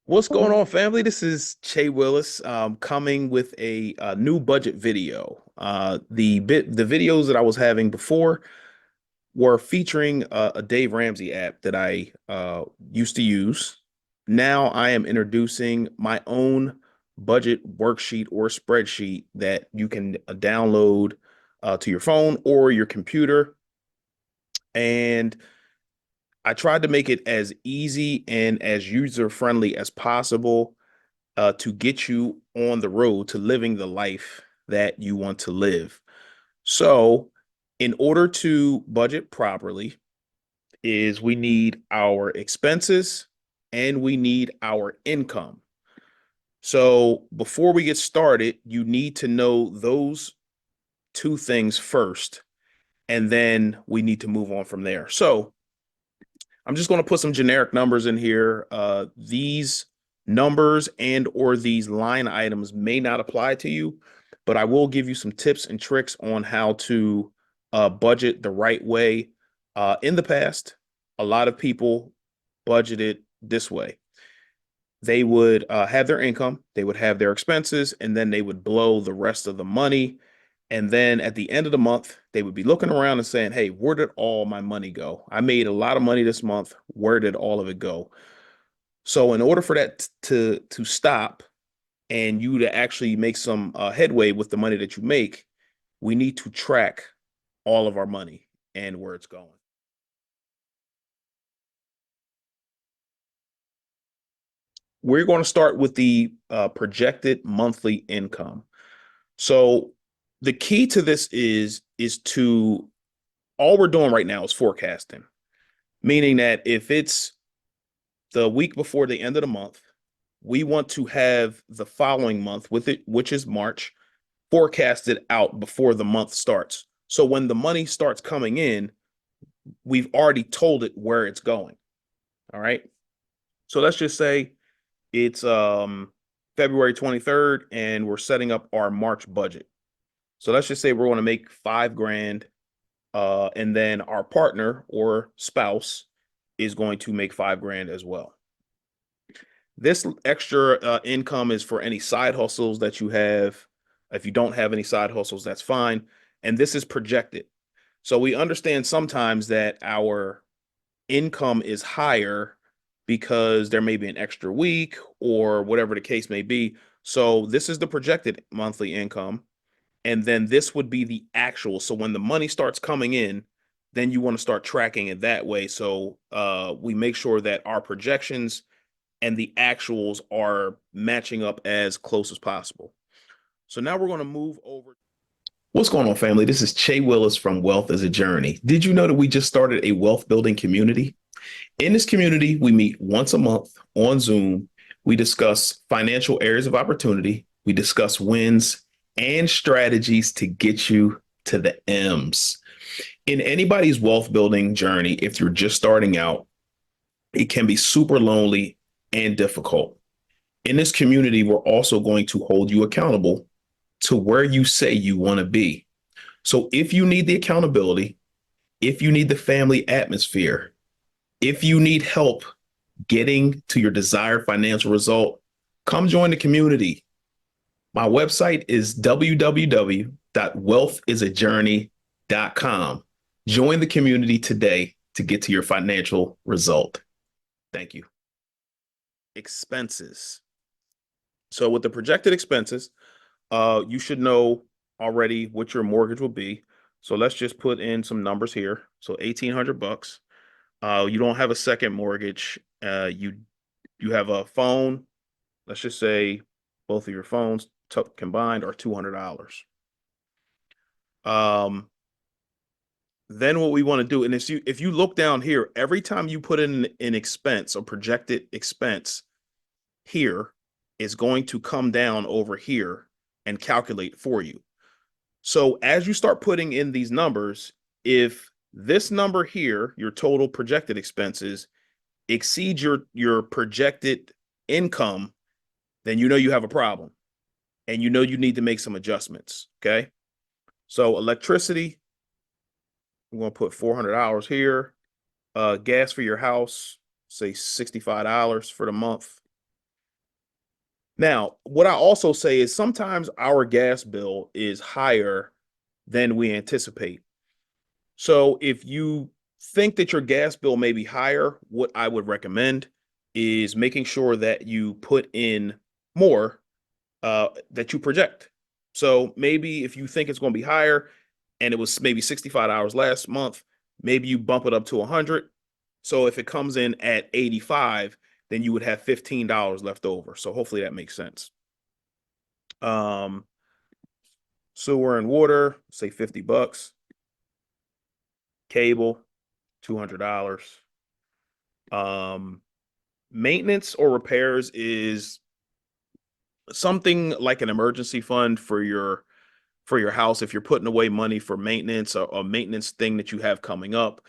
What's going on, family? This is Che Willis, coming with a new budget video. The videos that I was having before were featuring a Dave Ramsey app that I used to use. Now I am introducing my own budget worksheet or spreadsheet that you can download to your phone or your computer. And I tried to make it as easy and as user friendly as possible to get you on the road to living the life that you want to live. So, in order to budget properly, is we need our expenses and we need our income. So, before we get started, you need to know those two things first, and then we need to move on from there. So, I'm just going to put some generic numbers in here. These numbers and or these line items may not apply to you, but I will give you some tips and tricks on how to budget the right way. In the past, a lot of people budgeted this way. They would have their income, they would have their expenses, and then they would blow the rest of the money. And then at the end of the month, they would be looking around and saying, "Hey, where did all my money go? I made a lot of money this month. Where did all of it go?" So, in order for that to stop and you to actually make some headway with the money that you make, we need to track all of our money and where it's going. We're going to start with the projected monthly income. So, the key to this is to all we're doing right now is forecasting, meaning that if it's the week before the end of the month, we want to have the following month with it, which is March, forecasted out before the month starts. So when the money starts coming in, we've already told it where it's going. All right. So let's just say it's February 23rd and we're setting up our March budget. So let's just say we're going to make 5 grand, and then our partner or spouse is going to make 5 grand as well. This extra income is for any side hustles that you have. If you don't have any side hustles, that's fine. And this is projected. So we understand sometimes that our income is higher because there may be an extra week or whatever the case may be. So this is the projected monthly income. And then this would be the actual. So when the money starts coming in, then you want to start tracking it that way. So we make sure that our projections and the actuals are matching up as close as possible. So now we're going to move over. What's going on, family? This is Che Willis from Wealth as a Journey. Did you know that we just started a wealth building community? In this community, we meet once a month on Zoom. We discuss financial areas of opportunity. We discuss wins and strategies to get you to the M's. In anybody's wealth building journey, if you're just starting out, it can be super lonely and difficult. In this community, we're also going to hold you accountable to where you say you want to be. So if you need the accountability, if you need the family atmosphere, if you need help getting to your desired financial result, come join the community. My website is www.wealthisajourney.com. Join the community today to get to your financial result. Thank you. Expenses. So with the projected expenses, you should know already what your mortgage will be. So let's just put in some numbers here. So 1,800 bucks. You don't have a second mortgage. You have a phone. Let's just say both of your phones combined are $200. Um, then what we want to do, and if you look down here, every time you put in an expense or projected expense here, is going to come down over here and calculate for you. So as you start putting in these numbers, if this number here, your total projected expenses, exceeds your projected income, then you know you have a problem and you know you need to make some adjustments. Okay. So electricity, I'm going to put $400 here. Gas for your house, say $65 for the month. Now, what I also say is sometimes our gas bill is higher than we anticipate. So if you think that your gas bill may be higher, what I would recommend is making sure that you put in more that you project. So maybe if you think it's going to be higher and it was maybe $65 last month, maybe you bump it up to 100. So if it comes in at 85, then you would have $15 left over. So hopefully that makes sense. Um, Sewer and water, say 50 bucks. Cable, $200. Um, Maintenance or repairs is something like an emergency fund for your house. If you're putting away money for maintenance or a maintenance thing that you have coming up,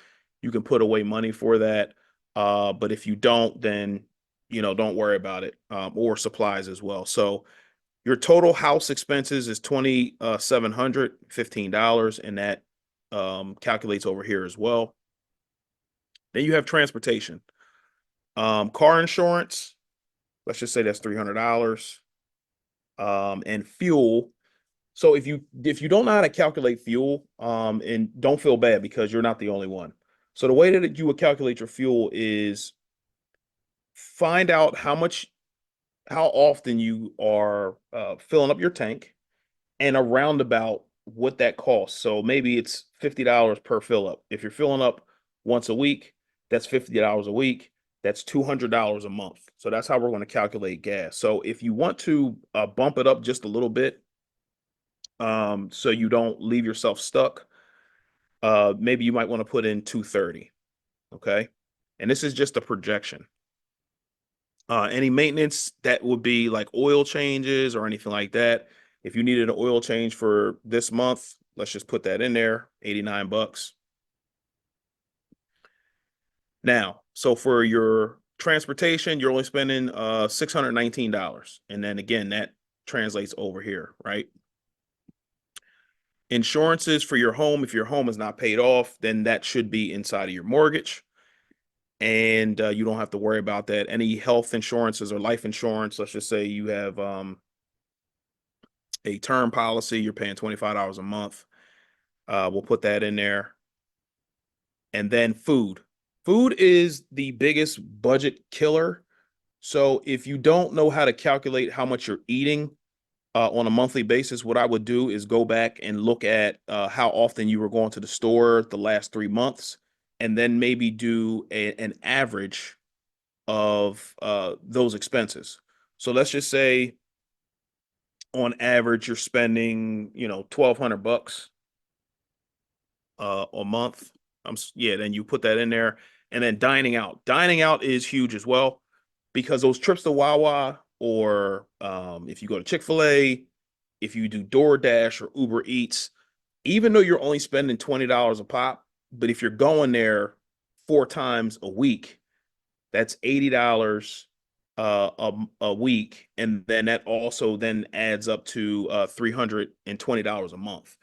you can put away money for that. But if you don't, then don't worry about it. Or supplies as well. So your total house expenses is $2,715, and that calculates over here as well. Then you have transportation, car insurance. Let's just say that's $300, and fuel. So if you don't know how to calculate fuel, and don't feel bad because you're not the only one. So the way that you would calculate your fuel is find out how often you are filling up your tank and around about what that costs. So maybe it's $50 per fill up. If you're filling up once a week, that's $50 a week. That's $200 a month. So that's how we're going to calculate gas. So if you want to bump it up just a little bit, so you don't leave yourself stuck, maybe you might want to put in 230. Okay. And this is just a projection. Any maintenance that would be like oil changes or anything like that. If you needed an oil change for this month, let's just put that in there, 89 bucks. Now, so for your transportation, you're only spending $619. And then again, that translates over here, right? Insurances for your home, if your home is not paid off, then that should be inside of your mortgage. And you don't have to worry about that. Any health insurances or life insurance, let's just say you have a term policy, you're paying $25 a month. We'll put that in there. And then food. Food is the biggest budget killer. So if you don't know how to calculate how much you're eating on a monthly basis, what I would do is go back and look at how often you were going to the store the last 3 months, and then maybe do an average of those expenses. So let's just say on average you're spending 1,200 bucks a month. Yeah, then you put that in there. And then dining out. Dining out is huge as well, because those trips to Wawa, or if you go to Chick-fil-A, if you do DoorDash or Uber Eats, even though you're only spending $20 a pop, but if you're going there 4 times a week, that's $80 a week, and then that also then adds up to $320 a month.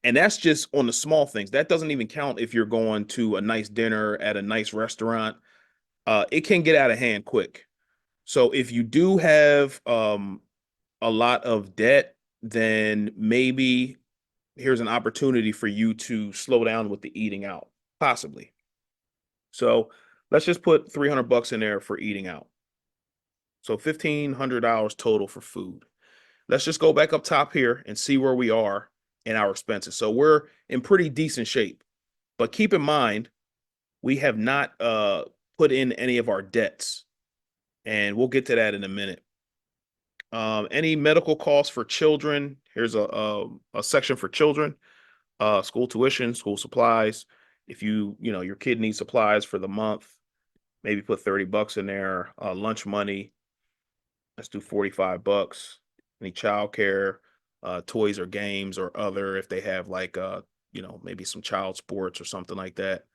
And that's just on the small things. That doesn't even count if you're going to a nice dinner at a nice restaurant. It can get out of hand quick. So if you do have a lot of debt, then maybe here's an opportunity for you to slow down with the eating out, possibly. So let's just put 300 bucks in there for eating out. So $1,500 total for food. Let's just go back up top here and see where we are in our expenses. So we're in pretty decent shape, but keep in mind, we have not put in any of our debts, and we'll get to that in a minute. Any medical costs for children? Here's a section for children. School tuition, school supplies. If your kid needs supplies for the month, maybe put 30 bucks in there. Lunch money, let's do 45 bucks. Any childcare, toys or games or other, if they have like maybe some child sports or something like that,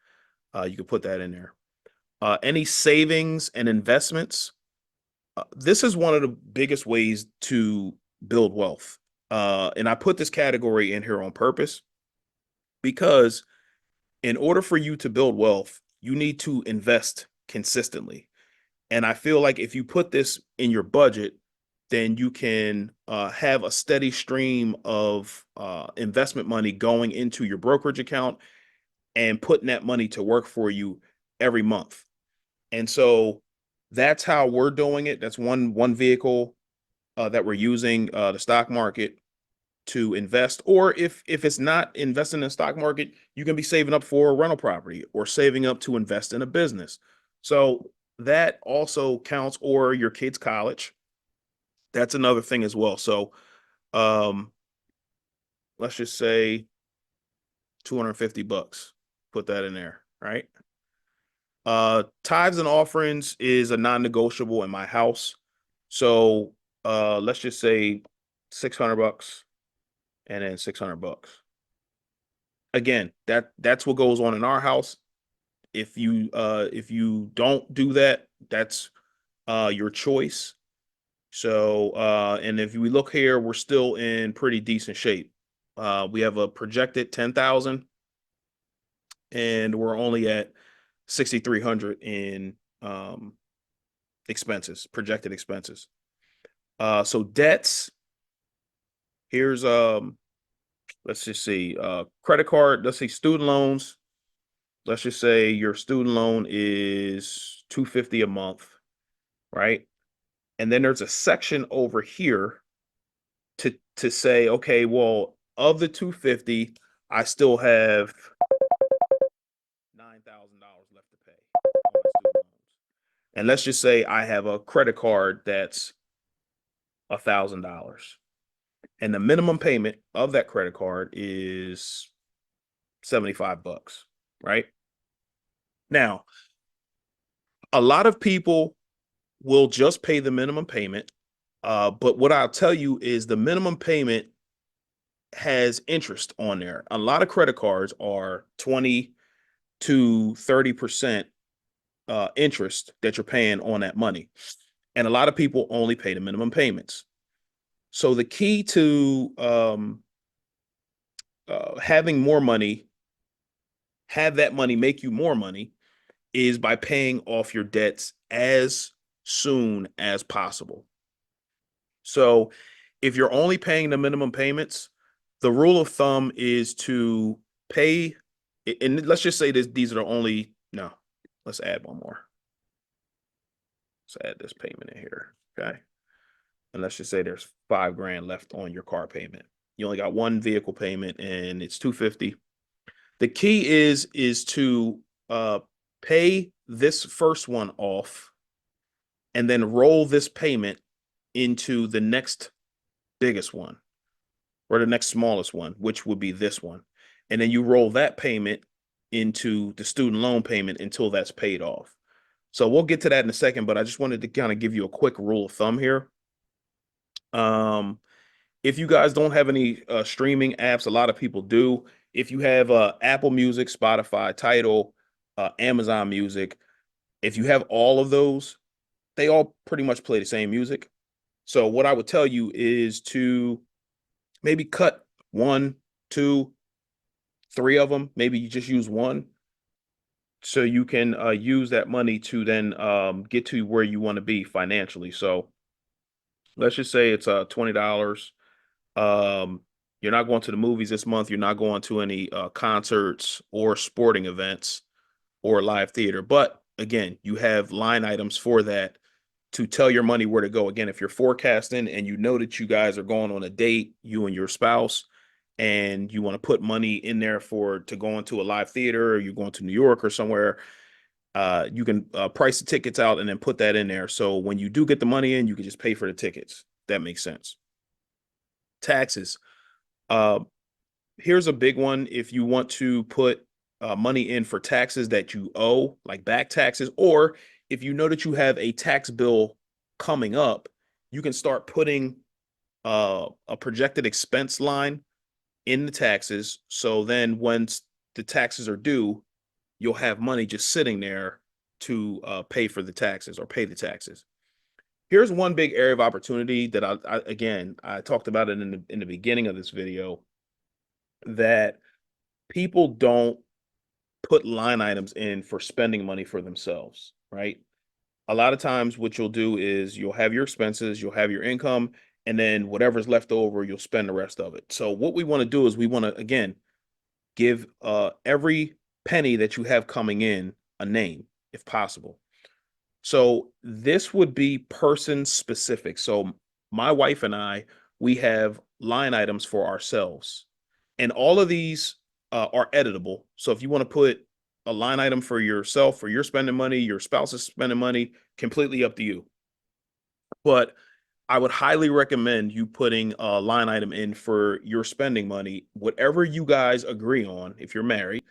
you could put that in there. Any savings and investments. This is one of the biggest ways to build wealth. And I put this category in here on purpose because in order for you to build wealth, you need to invest consistently. And I feel like if you put this in your budget, then you can have a steady stream of investment money going into your brokerage account and putting that money to work for you every month. And so that's how we're doing it. That's one vehicle that we're using, the stock market to invest. Or if it's not investing in the stock market, you can be saving up for a rental property or saving up to invest in a business. So that also counts, or your kid's college. That's another thing as well. So um, let's just say 250 bucks. Put that in there, right? Tithes and offerings is a non-negotiable in my house. So let's just say 600 bucks and then 600 bucks. Again, that's what goes on in our house. If you don't do that, that's your choice. So and if we look here, we're still in pretty decent shape. We have a projected 10,000 and we're only at 6,300 in expenses, projected expenses. So debts, here's let's just see, credit card, let's see, student loans. Let's just say your student loan is 250 a month, right? And then there's a section over here to say, okay, well, of the 250, I still have $9,000 left to pay on my student loans. And let's just say I have a credit card that's $1,000. And the minimum payment of that credit card is 75 bucks, right? Now, a lot of people will just pay the minimum payment. But what I'll tell you is the minimum payment has interest on there. A lot of credit cards are 20 to 30% interest that you're paying on that money. And a lot of people only pay the minimum payments. So the key to having more money, have that money make you more money, is by paying off your debts as soon as possible. So if you're only paying the minimum payments, the rule of thumb is to pay, and let's just say this, these are the only, no, let's add one more. Let's add this payment in here, okay? And let's just say there's $5,000 left on your car payment. You only got one vehicle payment and it's 250. The key is to pay this first one off and then roll this payment into the next biggest one or the next smallest one, which would be this one. And then you roll that payment into the student loan payment until that's paid off. So we'll get to that in a second, but I just wanted to kind of give you a quick rule of thumb here. If you guys don't have any streaming apps, a lot of people do. If you have Apple Music, Spotify, Tidal, Amazon Music, if you have all of those, they all pretty much play the same music. So what I would tell you is to maybe cut one, two, three of them. Maybe you just use one so you can use that money to then get to where you want to be financially. So let's just say it's $20. You're not going to the movies this month. You're not going to any concerts or sporting events or live theater. But again, you have line items for that to tell your money where to go. Again, if you're forecasting and you know that you guys are going on a date, you and your spouse, and you want to put money in there to go into a live theater, or you're going to New York or somewhere, you can price the tickets out and then put that in there. So when you do get the money in, you can just pay for the tickets. That makes sense. Taxes. Uh, Here's a big one. If you want to put money in for taxes that you owe, like back taxes, or if you know that you have a tax bill coming up, you can start putting a projected expense line in the taxes. So then once the taxes are due, you'll have money just sitting there to pay for the taxes or pay the taxes. Here's one big area of opportunity that I talked about it in the beginning of this video, that people don't put line items in for spending money for themselves, right? a lot of times what you'll do is you'll have your expenses, you'll have your income, and then whatever's left over, you'll spend the rest of it. So what we want to do is we want to, again, give every penny that you have coming in a name, if possible. So this would be person specific. So my wife and I, we have line items for ourselves, and all of these are editable. So if you want to put a line item for yourself, for your spending money, your spouse is spending money, completely up to you. But I would highly recommend you putting a line item in for your spending money, whatever you guys agree on, if you're married.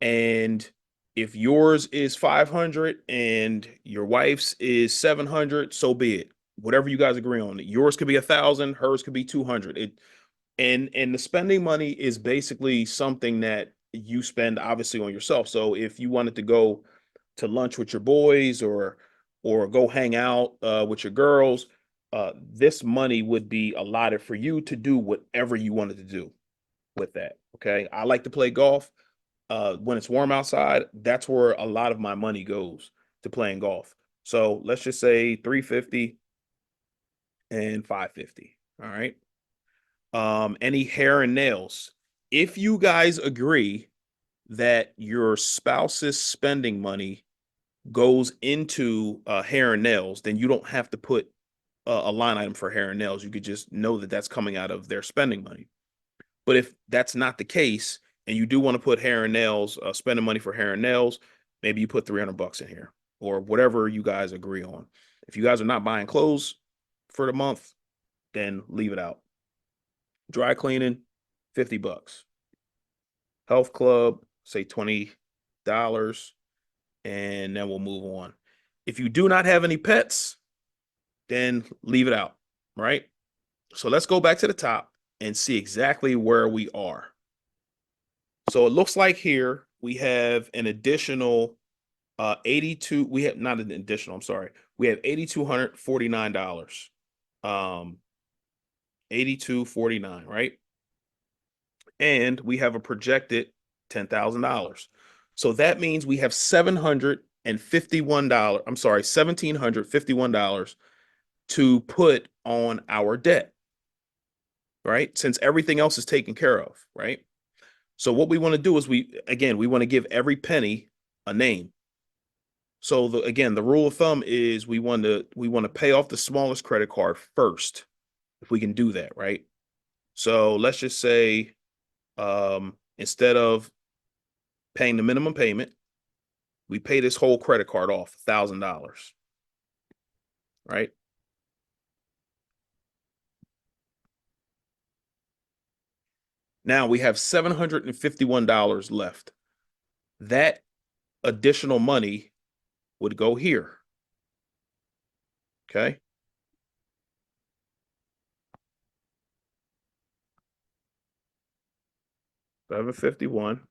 And if yours is 500 and your wife's is 700, so be it. Whatever you guys agree on. Yours could be 1,000, hers could be 200. And the spending money is basically something that you spend obviously on yourself. So if you wanted to go to lunch with your boys or go hang out with your girls, this money would be allotted for you to do whatever you wanted to do with that. Okay. I like to play golf. When it's warm outside, that's where a lot of my money goes to playing golf. So let's just say 350 and 550. All right. Any hair and nails. If you guys agree that your spouse's spending money goes into hair and nails, then you don't have to put a line item for hair and nails. You could just know that that's coming out of their spending money. But if that's not the case, and you do want to put hair and nails, spending money for hair and nails, maybe you put 300 bucks in here or whatever you guys agree on. If you guys are not buying clothes for the month, then leave it out. Dry cleaning, 50 bucks. Health club, say $20, and then we'll move on. If you do not have any pets, then leave it out, right? So let's go back to the top and see exactly where we are. So it looks like here we have an additional 82. We have not an additional, I'm sorry. We have $8,249. 8249, right? And we have a projected $10,000. So that means we have $751. I'm sorry, $1,751 to put on our debt, right? Since everything else is taken care of, right? So what we want to do is we want to give every penny a name. So again, the rule of thumb is we want to pay off the smallest credit card first, if we can do that, right? So let's just say instead of paying the minimum payment, we pay this whole credit card off, $1,000, right? Now we have $751 left. That additional money would go here. Okay. 751.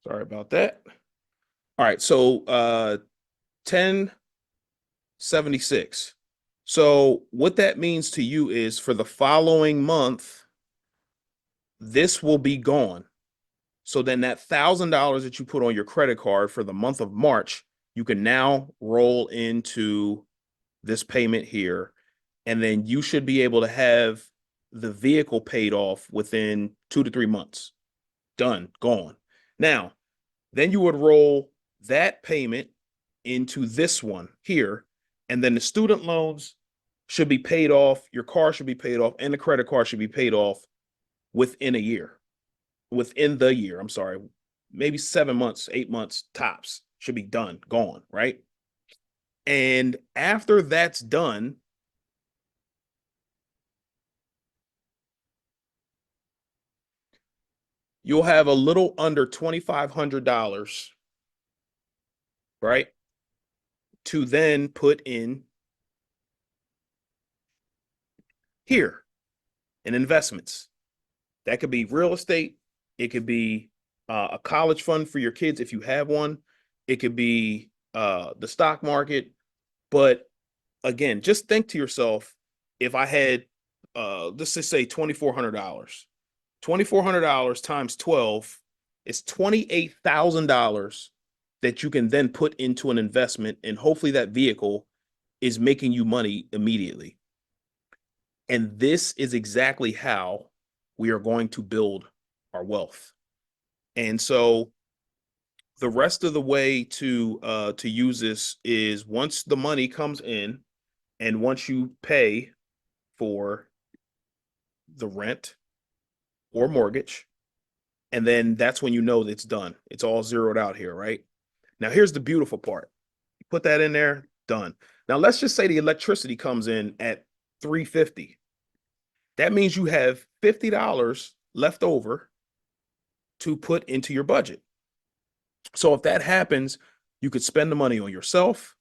Sorry about that. All right, so 1076. So what that means to you is for the following month, this will be gone. So then that $1,000 that you put on your credit card for the month of March, you can now roll into this payment here, and then you should be able to have the vehicle paid off within 2 to 3 months. Done, gone. Now, then you would roll that payment into this one here, and then the student loans should be paid off, your car should be paid off, and the credit card should be paid off within a year. Within the year, I'm sorry, maybe 7 months, 8 months tops should be done, gone, right? And after that's done, you'll have a little under $2,500, right? to then put in here in investments. That could be real estate. It could be a college fund for your kids if you have one. It could be the stock market. But again, just think to yourself, if I had, let's just say $2,400, $2,400 times 12 is $28,000 that you can then put into an investment. And hopefully that vehicle is making you money immediately. And this is exactly how we are going to build our wealth. And so the rest of the way to use this is once the money comes in and once you pay for the rent or mortgage, and then that's when you know that it's done. It's all zeroed out here, right? Now here's the beautiful part. You put that in there, done. Now let's just say the electricity comes in at 350. That means you have $50 left over to put into your budget. So if that happens, you could spend the money on yourself.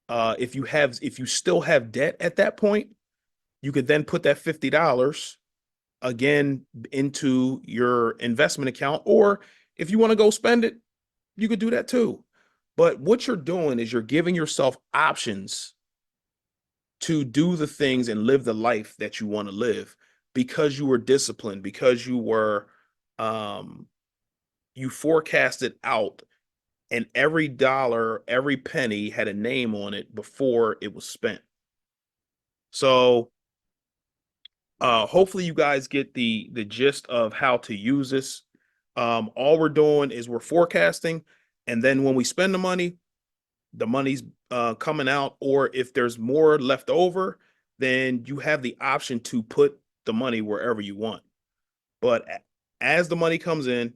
If you still have debt at that point, you could then put that $50 again into your investment account. Or if you want to go spend it, you could do that too. But what you're doing is you're giving yourself options to do the things and live the life that you want to live because you were disciplined, because um, you forecasted out, and every dollar, every penny had a name on it before it was spent. So hopefully you guys get the gist of how to use this. All we're doing is we're forecasting, and then when we spend the money's coming out, or if there's more left over, then you have the option to put the money wherever you want. But as the money comes in,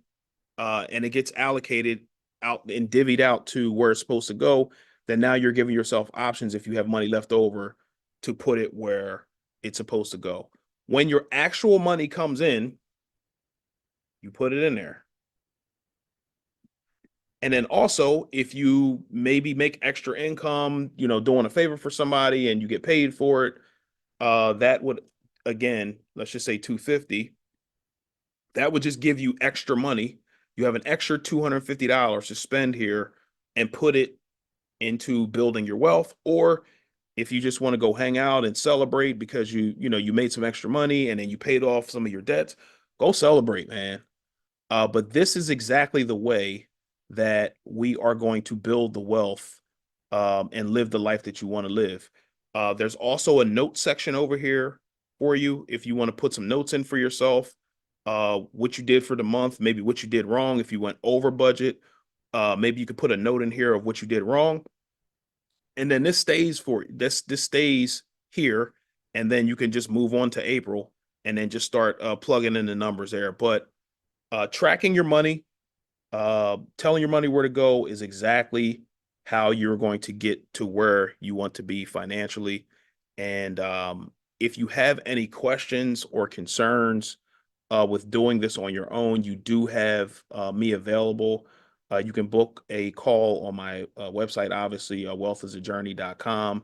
and it gets allocated out and divvied out to where it's supposed to go, then now you're giving yourself options if you have money left over to put it where it's supposed to go. When your actual money comes in, you put it in there. And then also, if you maybe make extra income, doing a favor for somebody and you get paid for it, that would, again, let's just say 250, that would just give you extra money. You have an extra $250 to spend here and put it into building your wealth. Or if you just want to go hang out and celebrate because you made some extra money and then you paid off some of your debts, go celebrate, man. But this is exactly the way that we are going to build the wealth and live the life that you want to live. There's also a note section over here for you if you want to put some notes in for yourself, what you did for the month, maybe what you did wrong if you went over budget. Maybe you could put a note in here of what you did wrong, and then this stays here, and then you can just move on to April and then just start plugging in the numbers there. But tracking your money, telling your money where to go is exactly how you're going to get to where you want to be financially. And if you have any questions or concerns with doing this on your own, you do have me available. You can book a call on my website, obviously, wealthisajourney.com,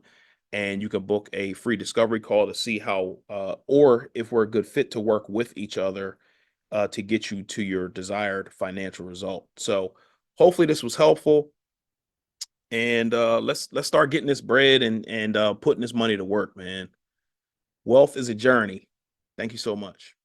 and you can book a free discovery call to see how, or if we're a good fit to work with each other to get you to your desired financial result. So hopefully this was helpful, and let's start getting this bread and putting this money to work, man. Wealth is a journey. Thank you so much.